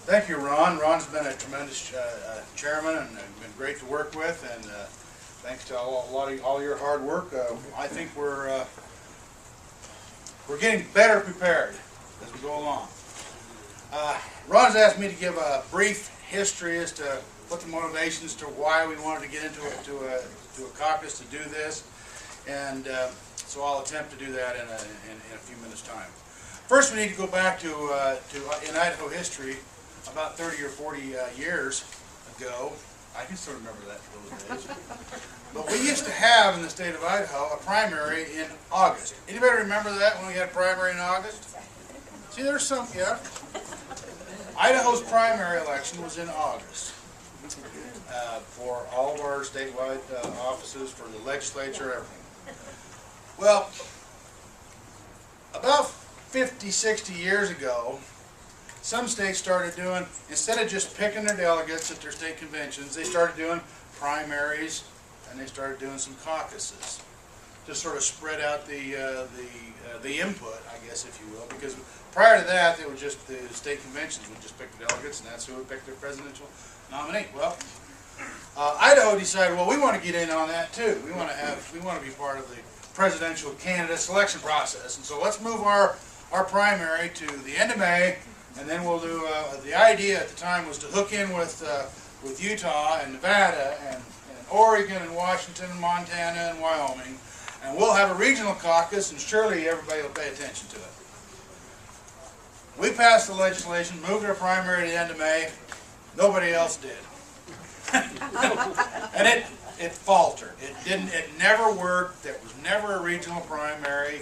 Thank you, Ron. Ron's been a tremendous chairman and been great to work with, and thanks to all your hard work, I think we're getting better prepared as we go along. Ron's asked me to give a brief history as to what the motivations to why we wanted to get into a caucus to do this, and so I'll attempt to do that in a few minutes' time. First, we need to go back to in Idaho history, about 30 or 40 years ago. I can still remember those days. But we used to have in the state of Idaho a primary in August. Anybody remember that when we had a primary in August? See, there's some, yeah. Idaho's primary election was in August for all of our statewide offices, for the legislature, everything. Well, about 50, 60 years ago, some states started doing, instead of just picking their delegates at their state conventions, they started doing primaries and they started doing some caucuses to sort of spread out the input, I guess, if you will, because prior to that, they would just, the state conventions would just pick the delegates, and that's who would pick their presidential nominee. Well, Idaho decided, well, we want to get in on that too. We want to be part of the presidential candidate selection process, and so let's move our primary to the end of May, and then we'll do. The idea at the time was to hook in with Utah and Nevada and Oregon and Washington and Montana and Wyoming, and we'll have a regional caucus, and surely everybody will pay attention to it. We passed the legislation, moved our primary to the end of May. Nobody else did. And it faltered. It never worked. There was never a regional primary.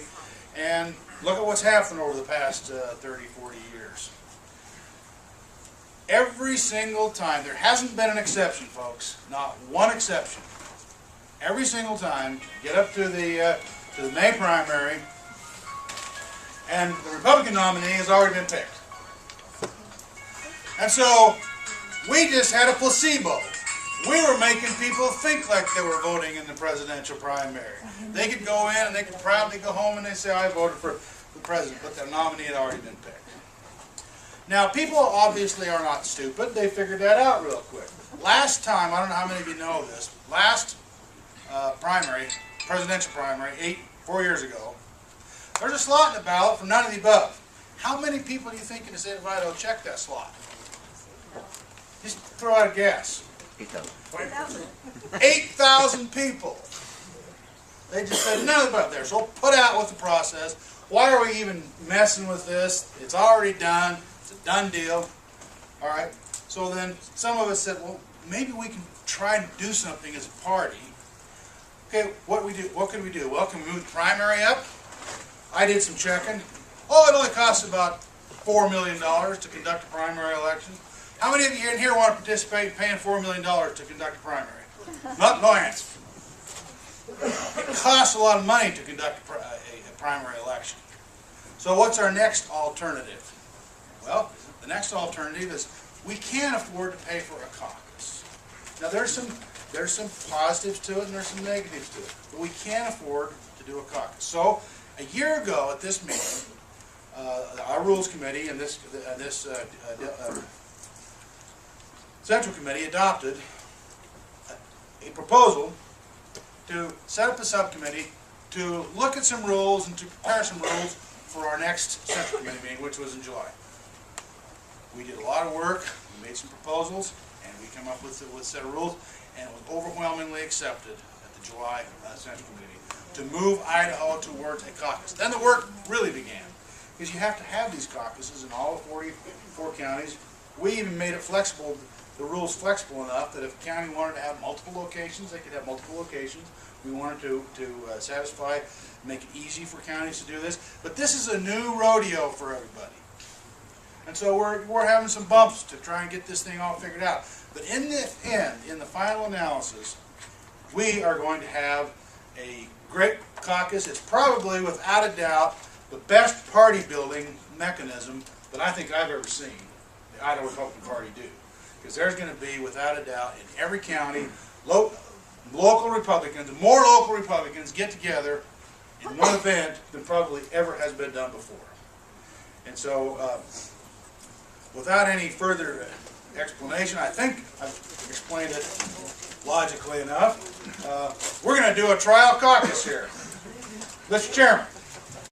And look at what's happened over the past 30, 40 years. Every single time, there hasn't been an exception, folks. Not one exception. Every single time, get up to the May primary, and the Republican nominee has already been picked. And so, we just had a placebo. We were making people think like they were voting in the presidential primary. They could go in and they could proudly go home and they say, I voted for the president, but their nominee had already been picked. Now, people obviously are not stupid. They figured that out real quick. Last time, I don't know how many of you know this, last primary, presidential primary, 4 years ago, there's a slot in the ballot for none of the above. How many people do you think in the state of Idaho checked that slot? Just throw out a guess. 8,000. 8,000 people. They just said none of the above there. So put out with the process. Why are we even messing with this? It's already done. It's a done deal. All right. So then some of us said, well, maybe we can try and do something as a party. Okay, what can we do? Well, can we move the primary up? I did some checking. Oh, it only costs about $4 million to conduct a primary election. How many of you in here want to participate in paying $4 million to conduct a primary? No answer. It costs a lot of money to conduct a primary election. So what's our next alternative? Well, the next alternative is we can't afford to pay for a caucus. Now there's some positives to it and there's some negatives to it, but we can't afford to do a caucus. So a year ago at this meeting, our Rules Committee and this Central Committee adopted a proposal to set up a subcommittee to look at some rules and to prepare some rules for our next Central Committee meeting, which was in July. We did a lot of work, we made some proposals, and we came up with a set of rules, and it was overwhelmingly accepted at the July Central Committee to move Idaho towards a caucus. Then the work really began, because you have to have these caucuses in all 44 counties. We even made it flexible, the rules flexible enough that if a county wanted to have multiple locations, they could have multiple locations. We wanted to satisfy, make it easy for counties to do this. But this is a new rodeo for everybody. And so we're having some bumps to try and get this thing all figured out. But in the end, in the final analysis, we are going to have a great caucus. It's probably, without a doubt, the best party building mechanism that I think I've ever seen the Idaho Republican Party do. Because there's going to be, without a doubt, in every county, local Republicans, more local Republicans get together in one event than probably ever has been done before. And so without any further explanation, I think I've explained it logically enough. We're going to do a trial caucus here. Mr. Chairman.